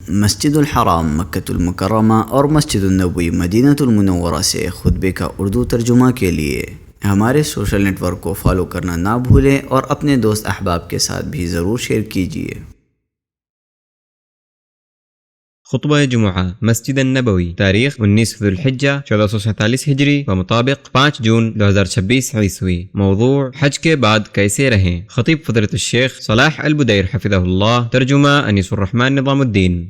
مسجد الحرام مکۃ المکرمہ اور مسجد النبوی مدینہ المنورہ سے خطبے کا اردو ترجمہ کے لیے ہمارے سوشل نیٹ ورک کو فالو کرنا نہ بھولیں اور اپنے دوست احباب کے ساتھ بھی ضرور شیئر کیجیے۔ خطبہ جمعہ مسجد النبوی، تاریخ 19 ذو الحجہ 1447 ہجری و مطابق 5 جون 2026 عیسوی۔ موضوع حج کے بعد کیسے رہیں۔ خطیب فضیلۃ الشیخ صلاح البدیر حفظہ اللہ، ترجمہ انیس الرحمن نظام الدین۔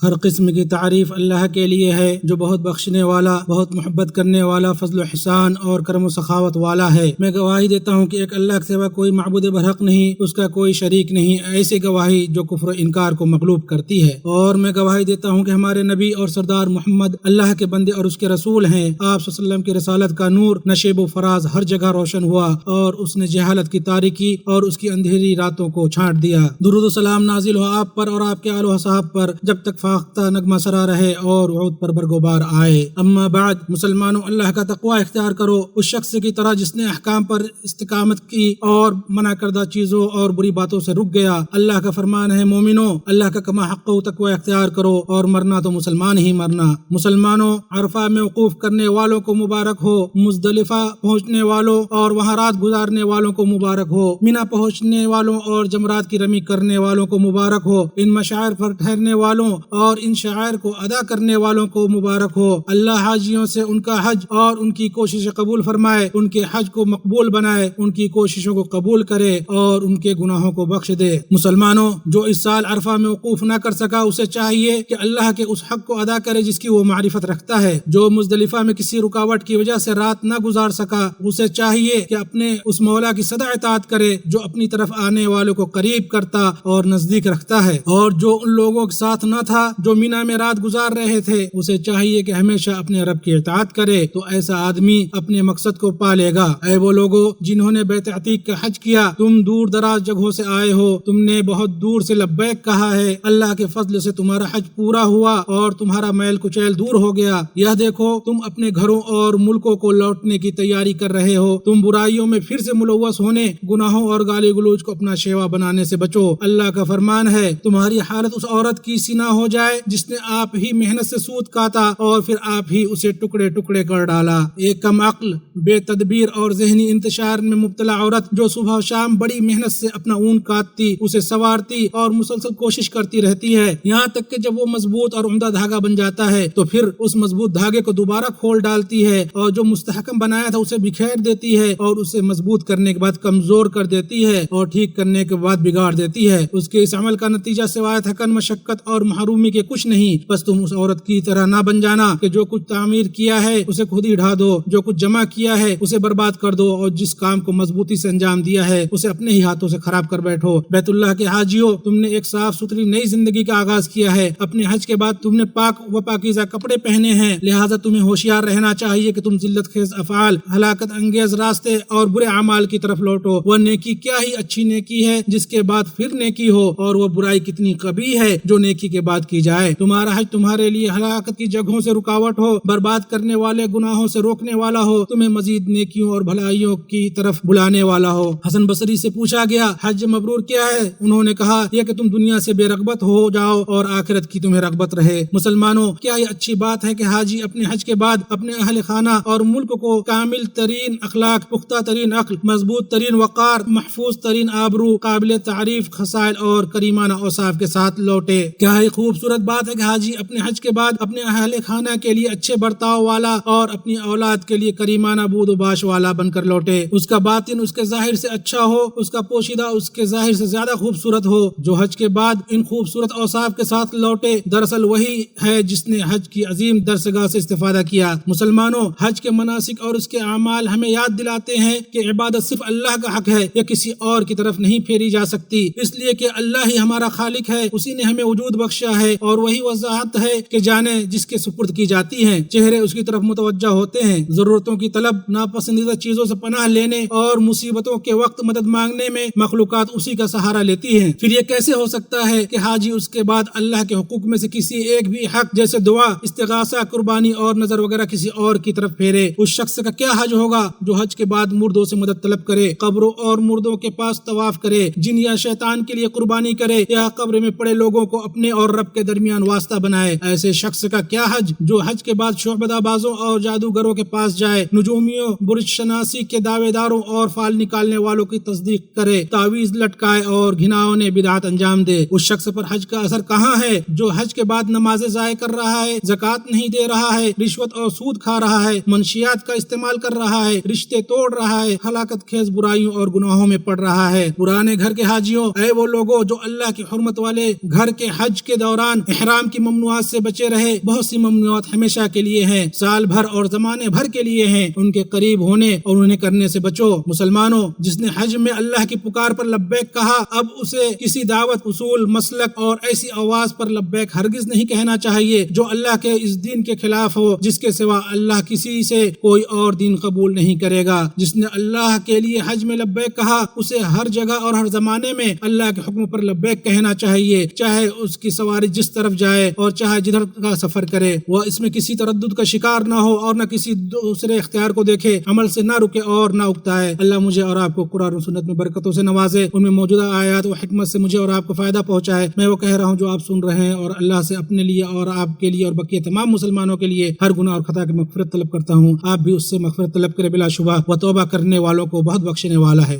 ہر قسم کی تعریف اللہ کے لیے ہے جو بہت بخشنے والا، بہت محبت کرنے والا، فضل و احسان اور کرم و سخاوت والا ہے۔ میں گواہی دیتا ہوں کہ ایک اللہ کے سوا کوئی معبود برحق نہیں، اس کا کوئی شریک نہیں، ایسی گواہی جو کفر و انکار کو مغلوب کرتی ہے۔ اور میں گواہی دیتا ہوں کہ ہمارے نبی اور سردار محمد اللہ کے بندے اور اس کے رسول ہیں۔ آپ صلی اللہ علیہ وسلم کی رسالت کا نور نشیب و فراز ہر جگہ روشن ہوا اور اس نے جہالت کی تاریکی اور اس کی اندھیری راتوں کو چھانٹ دیا۔ درود و سلام نازل ہو آپ پر اور آپ کے آل و اصحاب پر، جب تک فاختہ نغمہ سرا رہے اور وعود پر برگوبار آئے۔ اما بعد، مسلمانوں، اللہ کا تقوی اختیار کرو اس شخص کی طرح جس نے احکام پر استقامت کی اور منع کردہ چیزوں اور بری باتوں سے رک گیا۔ اللہ کا فرمان ہے، مومنوں، اللہ کا کما حق و تقوی اختیار کرو اور مرنا تو مسلمان ہی مرنا۔ مسلمانوں، عرفہ میں وقوف کرنے والوں کو مبارک ہو، مزدلفہ پہنچنے والوں اور وہاں رات گزارنے والوں کو مبارک ہو، مینا پہنچنے والوں اور جمرات کی رمی کرنے والوں کو مبارک ہو، ان مشاعر پر ٹھہرنے والوں اور ان شعائر کو ادا کرنے والوں کو مبارک ہو۔ اللہ حاجیوں سے ان کا حج اور ان کی کوشش قبول فرمائے، ان کے حج کو مقبول بنائے، ان کی کوششوں کو قبول کرے اور ان کے گناہوں کو بخش دے۔ مسلمانوں، جو اس سال عرفہ میں وقوف نہ کر سکا اسے چاہیے کہ اللہ کے اس حق کو ادا کرے جس کی وہ معرفت رکھتا ہے۔ جو مزدلفہ میں کسی رکاوٹ کی وجہ سے رات نہ گزار سکا اسے چاہیے کہ اپنے اس مولا کی سدا اطاعت کرے جو اپنی طرف آنے والوں کو قریب کرتا اور نزدیک رکھتا ہے۔ اور جو ان لوگوں کے ساتھ نہ تھا جو مینا میں رات گزار رہے تھے اسے چاہیے کہ ہمیشہ اپنے رب کی اطاعت کرے، تو ایسا آدمی اپنے مقصد کو پا لے گا۔ اے وہ لوگو جنہوں نے بیت عتیق کا حج کیا، تم دور دراز جگہوں سے آئے ہو، تم نے بہت دور سے لبیک کہا ہے، اللہ کے فضل سے تمہارا حج پورا ہوا اور تمہارا میل کچیل دور ہو گیا۔ یہ دیکھو تم اپنے گھروں اور ملکوں کو لوٹنے کی تیاری کر رہے ہو، تم برائیوں میں پھر سے ملوث ہونے، گناہوں اور گالی گلوچ کو اپنا شیوا بنانے سے بچو۔ اللہ کا فرمان ہے، تمہاری حالت اس عورت کی سی نہ ہو جائے جس نے آپ ہی محنت سے سود کاتا اور پھر آپ ہی اسے ٹکڑے ٹکڑے کر ڈالا۔ ایک کم عقل، بے تدبیر اور ذہنی انتشار میں مبتلا عورت جو صبح و شام بڑی محنت سے اپنا اون کاٹتی، اسے سوارتی اور مسلسل کوشش کرتی رہتی ہے، یہاں تک کہ جب وہ مضبوط اور عمدہ دھاگا بن جاتا ہے تو پھر اس مضبوط دھاگے کو دوبارہ کھول ڈالتی ہے اور جو مستحکم بنایا تھا اسے بکھیر دیتی ہے اور اسے مضبوط کرنے کے بعد کمزور کر دیتی ہے اور ٹھیک کرنے کے بعد بگاڑ دیتی ہے۔ اس کے اس عمل کا نتیجہ سوائے تھکن، مشقت اور محرومی کے کچھ نہیں۔ بس تم اس عورت کی طرح نہ بن جانا کہ جو کچھ تعمیر کیا ہے اسے خود ہی ڈھا دو، جو کچھ جمع کیا ہے اسے برباد کر دو اور جس کام کو مضبوطی سے انجام دیا ہے اسے اپنے ہی ہاتھوں سے خراب کر بیٹھو۔ بیت اللہ کے حاجیوں، تم نے ایک صاف ستھری نئی زندگی کا آغاز کیا ہے۔ اپنے حج کے بعد تم نے پاک و پاکیزہ کپڑے پہنے ہیں، لہٰذا تمہیں ہوشیار رہنا چاہیے کہ تم ذلت خیز افعال، ہلاکت انگیز راستے اور برے اعمال کی طرف لوٹو۔ وہ نیکی کیا ہی اچھی نیکی ہے جس کے بعد پھر نیکی ہو، اور وہ برائی کتنی قبیح ہے جو نیکی کے بعد کی جائے۔ تمہارا حج تمہارے لیے ہلاکت کی جگہوں سے رکاوٹ ہو، برباد کرنے والے گناہوں سے روکنے والا ہو، تمہیں مزید نیکیوں اور بھلائیوں کی طرف بلانے والا ہو۔ حسن بصری سے پوچھا گیا، حج مبرور کیا ہے؟ انہوں نے کہا، یہ کہ تم دنیا سے بے رغبت ہو جاؤ اور آخرت کی تمہیں رغبت رہے۔ مسلمانوں، کیا یہ اچھی بات ہے کہ حاجی اپنے حج کے بعد اپنے اہل خانہ اور ملک کو کامل ترین اخلاق، پختہ ترین عقل، مضبوط ترین وقار، محفوظ ترین آبرو، قابل تعریف خصائل اور کریمانہ اوصاف کے ساتھ لوٹے۔ کیا یہ خوبصورت بات ہے کہ حاجی اپنے حج کے بعد اپنے اہل خانہ کے لیے اچھے برتاؤ والا اور اپنی اولاد کے لیے کریمانہ بود و باش والا بن کر لوٹے۔ اس کا باطن اس کے ظاہر سے اچھا ہو، اس کا پوشیدہ اس کے ظاہر سے زیادہ خوبصورت ہو۔ جو حج کے بعد ان خوبصورت اوصاف کے ساتھ لوٹے دراصل وہی ہے جس نے حج کی عظیم درسگاہ سے استفادہ کیا۔ مسلمانوں، حج کے مناسک اور اس کے اعمال ہمیں یاد دلاتے ہیں کہ عبادت صرف اللہ کا حق ہے، یا کسی اور کی طرف نہیں پھیری جا سکتی، اس لیے کہ اللہ ہی ہمارا خالق ہے، اسی نے ہمیں وجود بخشا ہے ہے اور وہی وہ ذات ہے کہ جانیں جس کے سپرد کی جاتی ہیں، چہرے اس کی طرف متوجہ ہوتے ہیں، ضرورتوں کی طلب، ناپسندیدہ چیزوں سے پناہ لینے اور مصیبتوں کے وقت مدد مانگنے میں مخلوقات اسی کا سہارا لیتی ہیں۔ پھر یہ کیسے ہو سکتا ہے کہ حاجی اس کے بعد اللہ کے حقوق میں سے کسی ایک بھی حق جیسے دعا، استغاثہ، قربانی اور نظر وغیرہ کسی اور کی طرف پھیرے؟ اس شخص کا کیا حج ہوگا جو حج کے بعد مردوں سے مدد طلب کرے، قبروں اور مردوں کے پاس طواف کرے، جن یا شیطان کے لیے قربانی کرے یا قبر میں پڑے لوگوں کو اپنے اور رب کے درمیان واسطہ بنائے؟ ایسے شخص کا کیا حج جو حج کے بعد شعبدہ بازوں اور جادوگروں کے پاس جائے، نجومیوں، برج شناسی کے دعوے داروں اور فال نکالنے والوں کی تصدیق کرے، تعویذ لٹکائے اور گھناؤنے بدعت انجام دے؟ اس شخص پر حج کا اثر کہاں ہے جو حج کے بعد نمازیں ضائع کر رہا ہے، زکوٰۃ نہیں دے رہا ہے، رشوت اور سود کھا رہا ہے، منشیات کا استعمال کر رہا ہے، رشتے توڑ رہا ہے، ہلاکت خیز برائیوں اور گناہوں میں پڑ رہا ہے؟ پرانے گھر کے حاجیوں، اے وہ لوگوں جو اللہ کی حرمت والے گھر کے حج کے دوران احرام کی ممنوعات سے بچے رہے، بہت سی ممنوعات ہمیشہ کے لیے ہیں، سال بھر اور زمانے بھر کے لیے ہیں، ان کے قریب ہونے اور انہیں کرنے سے بچو۔ مسلمانوں، جس نے حج میں اللہ کی پکار پر لبیک کہا، اب اسے کسی دعوت، اصول، مسلک اور ایسی آواز پر لبیک ہرگز نہیں کہنا چاہیے جو اللہ کے اس دین کے خلاف ہو جس کے سوا اللہ کسی سے کوئی اور دین قبول نہیں کرے گا۔ جس نے اللہ کے لیے حج میں لبیک کہا، اسے ہر جگہ اور ہر زمانے میں اللہ کے حکم پر لبیک کہنا چاہیے، چاہے اس کی سواری جس طرف جائے اور چاہے جدھر کا سفر کرے، وہ اس میں کسی تردد کا شکار نہ ہو اور نہ کسی دوسرے اختیار کو دیکھے، عمل سے نہ رکے اور نہ اکتائے۔ اللہ مجھے اور آپ کو قرآن و سنت میں برکتوں سے نوازے، ان میں موجودہ آیات و حکمت سے مجھے اور آپ کو فائدہ پہنچائے۔ میں وہ کہہ رہا ہوں جو آپ سن رہے ہیں، اور اللہ سے اپنے لیے اور آپ کے لیے اور بقیہ تمام مسلمانوں کے لیے ہر گناہ اور خطا کی مغفرت طلب کرتا ہوں۔ آپ بھی اس سے مغفرت طلب کرے، بلا شبہ وہ توبہ کرنے والوں کو بہت بخشنے والا ہے۔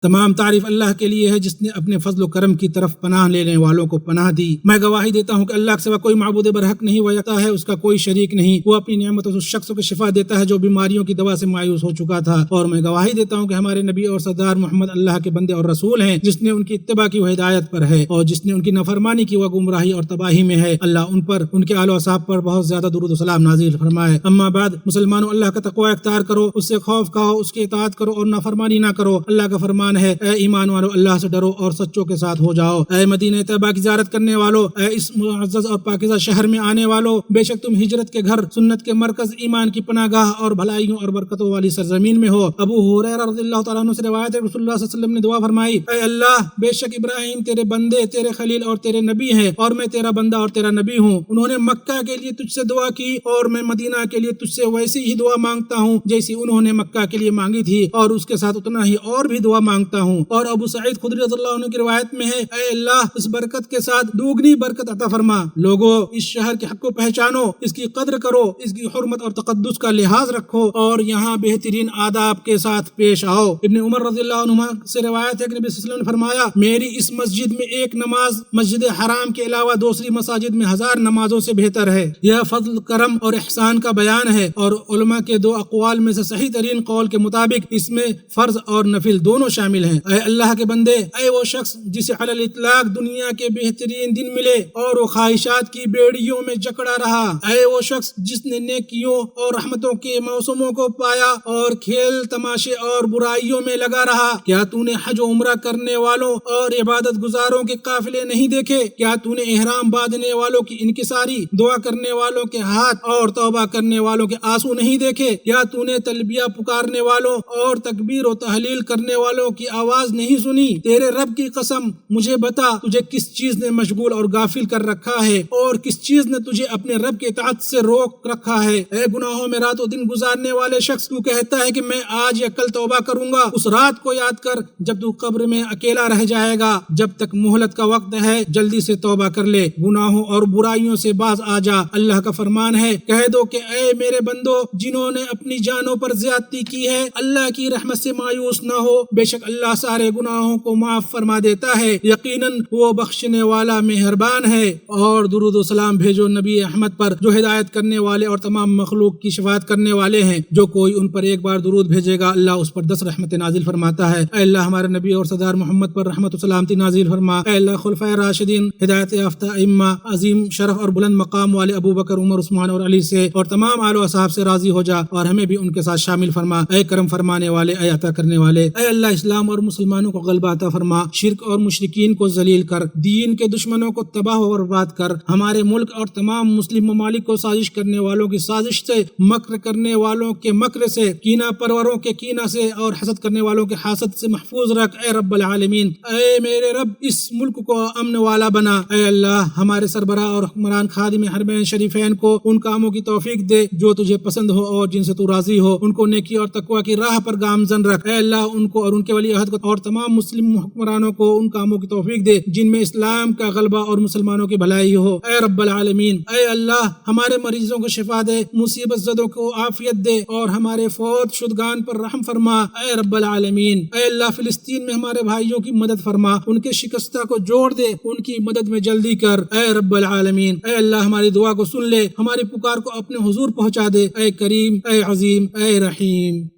تمام تعریف اللہ کے لیے ہے جس نے اپنے فضل و کرم کی طرف پناہ لینے والوں کو پناہ دی۔ میں گواہی دیتا ہوں کہ اللہ کے سوا کوئی معبود برحق نہیں، وہ یکتا ہے، اس کا کوئی شریک نہیں۔ وہ اپنی نعمتوں سے اس شخص کو شفا دیتا ہے جو بیماریوں کی دوا سے مایوس ہو چکا تھا، اور میں گواہی دیتا ہوں کہ ہمارے نبی اور سردار محمد اللہ کے بندے اور رسول ہیں۔ جس نے ان کی اتباع کی وہ ہدایت پر ہے، اور جس نے ان کی نافرمانی کی وہ گمراہی اور تباہی میں ہے۔ اللہ ان پر، ان کے آل و اصحاب پر بہت زیادہ درود و سلام نازل فرمائے۔ اما بعد، مسلمانوں، اللہ کا تقوی اختیار کرو، اس سے خوف کھاؤ، اس کی اطاعت کرو اور نافرمانی نہ کرو۔ اللہ کا فرمان ہے، اے ایمان والو، اللہ سے ڈرو اور سچوں کے ساتھ ہو جاؤ۔ اے مدینہ طیبہ کی زیارت کرنے والو، اے اس معزز اور پاکیزہ شہر میں آنے والو، بے شک تم ہجرت کے گھر، سنت کے مرکز، ایمان کی پناہ گاہ اور بھلائیوں اور برکتوں والی سرزمین میں ہو۔ ابو ہریرہ رضی اللہ تعالیٰ عنہ سے روایت ہے، رسول اللہ صلی اللہ علیہ وسلم نے دعا فرمائی، اے اللہ، بے شک ابراہیم تیرے بندے، تیرے خلیل اور تیرے نبی ہیں، اور میں تیرا بندہ اور تیرا نبی ہوں۔ انہوں نے مکہ کے لیے تجھ سے دعا کی، اور میں مدینہ کے لیے تجھ سے ویسی ہی دعا مانگتا ہوں جیسی انہوں نے مکہ کے لیے مانگی تھی، اور اس کے ساتھ اتنا ہی اور بھی دعا مانگتا ہوں۔ اور ابو سعید خدری رضی اللہ عنہ کی روایت میں ہے، اے اللہ، اس برکت کے ساتھ دوگنی برکت عطا فرما۔ لوگو، اس شہر کے حق کو پہچانو، اس کی قدر کرو، اس کی حرمت اور تقدس کا لحاظ رکھو، اور یہاں بہترین آداب کے ساتھ پیش آؤ۔ ابن عمر رضی اللہ عنہ سے روایت ہے کہ نبی صلی اللہ علیہ وسلم نے فرمایا، میری اس مسجد میں ایک نماز مسجد حرام کے علاوہ دوسری مساجد میں 1000 نمازوں سے بہتر ہے۔ یہ فضل، کرم اور احسان کا بیان ہے، اور علماء کے 2 اقوال میں سے صحیح ترین قول کے مطابق اس میں فرض اور نفل دونوں شامل ہیں۔ اے اللہ کے بندے، اے وہ شخص جسے علی الاطلاق دنیا کے بہترین دن ملے اور وہ خواہشات کی بیڑیوں میں جکڑا رہا، اے وہ شخص جس نے نیکیوں اور رحمتوں کے موسموں کو پایا اور کھیل تماشے اور برائیوں میں لگا رہا، کیا تو نے حج و عمرہ کرنے والوں اور عبادت گزاروں کے قافلے نہیں دیکھے؟ کیا تو نے احرام باندھنے والوں کی انکساری، دعا کرنے والوں کے ہاتھ اور توبہ کرنے والوں کے آنسو نہیں دیکھے؟ کیا تو نے تلبیہ پکارنے والوں اور تکبیر و تحلیل کرنے والوں کی آواز نہیں سنی؟ تیرے رب کی قسم، مجھے بتا، تجھے کس چیز نے مشغول اور غافل کر رکھا ہے، اور کس چیز نے تجھے اپنے رب کے اطاعت سے روک رکھا ہے؟ اے گناہوں میں رات و دن گزارنے والے شخص، تو کہتا ہے کہ میں آج یا کل توبہ کروں گا، اس رات کو یاد کر جب تو قبر میں اکیلا رہ جائے گا۔ جب تک مہلت کا وقت ہے جلدی سے توبہ کر لے، گناہوں اور برائیوں سے باز آ جا۔ اللہ کا فرمان ہے، کہہ دو کہ اے میرے بندو، جنہوں نے اپنی جانوں پر زیادتی کی ہے، اللہ کی رحمت سے مایوس نہ ہو، بے شک اللہ سارے گناہوں کو معاف فرما دیتا ہے، یقیناً وہ بخشنے والا مہربان ہے۔ اور درود و سلام بھیجو نبی احمد پر، جو ہدایت کرنے والے اور تمام مخلوق کی شفاعت کرنے والے ہیں۔ جو کوئی ان پر ایک بار درود بھیجے گا، اللہ اس پر 10 رحمت نازل فرماتا ہے۔ اے اللہ، ہمارے نبی اور سردار محمد پر رحمت و سلامتی نازل فرما۔ اے اللہ، خلفائے راشدین، ہدایت یافتہ ائمہ، عظیم شرف اور بلند مقام والے ابو بکر، عمر، عثمان اور علی سے اور تمام آل و اصحاب سے راضی ہو جا، اور ہمیں بھی ان کے ساتھ شامل فرما۔ اے کرم فرمانے والے، اے عطا کرنے والے، اے اللہ، اسلام اسلام اور مسلمانوں کو غلبہ عطا فرما، شرک اور مشرکین کو ذلیل کر، دین کے دشمنوں کو تباہ و برباد کر، ہمارے ملک اور تمام مسلم ممالک کو سازش کرنے والوں کی سازش سے، مکر کرنے والوں کے مکر سے، کینہ پروروں کے کینہ سے اور حسد کرنے والوں کے حسد سے محفوظ رکھ اے رب العالمین۔ اے میرے رب اس ملک کو امن والا بنا۔ اے اللہ ہمارے سربراہ اور حکمران خادم حرمین شریفین کو ان کاموں کی توفیق دے جو تجھے پسند ہو اور جن سے تو راضی ہو، ان کو نیکی اور تقوی کی راہ پر گامزن رکھ۔ اے اللہ ان کو اور ان کے ولی عہد کو اور تمام مسلم حکمرانوں کو ان کاموں کی توفیق دے جن میں اسلام کا غلبہ اور مسلمانوں کی بھلائی ہو اے رب العالمین۔ اے اللہ ہمارے مریضوں کو شفا دے، مصیبت زدوں کو عافیت دے اور ہمارے فوت شدگان پر رحم فرما اے رب العالمین۔ اے اللہ فلسطین میں ہمارے بھائیوں کی مدد فرما، ان کے شکستہ کو جوڑ دے، ان کی مدد میں جلدی کر اے رب العالمین۔ اے اللہ ہماری دعا کو سن لے، ہماری پکار کو اپنے حضور پہنچا دے اے کریم اے عظیم اے رحیم۔